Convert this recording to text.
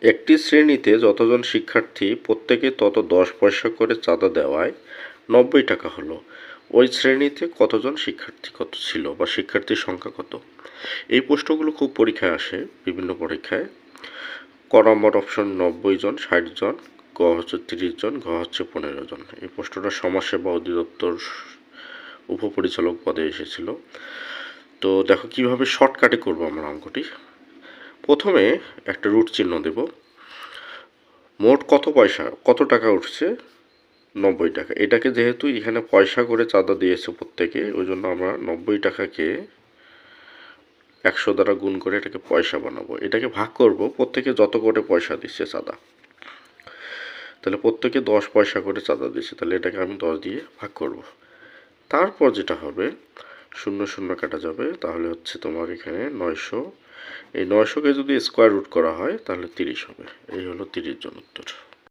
একটি শ্রেণীতে যতজন শিক্ষার্থী প্রত্যেকে তত 10 পয়সা করে চাঁদা দেওয়ায় 90 টাকা হলো। ওই শ্রেণীতে কতজন শিক্ষার্থী কত ছিল বা শিক্ষার্থীর সংখ্যা কত? এই প্রশ্নগুলো খুব পরীক্ষায় আসে, বিভিন্ন পরীক্ষায়। ক নম্বর অপশন 90 জন, 60 জন, গ হচ্ছে 30 জন, ঘ হচ্ছে 15 জন। এই প্রশ্নটা সমাজসেবা অধিদপ্তর উপপরিচালক পদে এসেছিল। তো দেখো কিভাবে শর্টকাটে করবো আমরা অঙ্কটি। প্রথমে একটা রুট চিহ্ন দেব। মোট কত টাকা উঠছে? 90 টাকা। এটাকে যেহেতু এখানে পয়সা করে চাঁদা দিয়েছে প্রত্যেকে, ওই জন্য আমরা 90 টাকাকে 100 দ্বারা গুণ করে এটাকে পয়সা বানাবো। এটাকে ভাগ করব প্রত্যেকে যত করে পয়সা দিচ্ছে চাঁদা। তাহলে প্রত্যেকে 10 পয়সা করে চাঁদা দিচ্ছে, তাহলে এটাকে আমি 10 দিয়ে ভাগ করব। তারপর যেটা হবে, শূন্য শূন্য কাটা যাবে, তাহলে হচ্ছে তোমার এখানে 900। এই 900কে যদি স্কোয়ার রুট করা হয় তাহলে 30 হবে। এই হলো 30 জন উত্তর।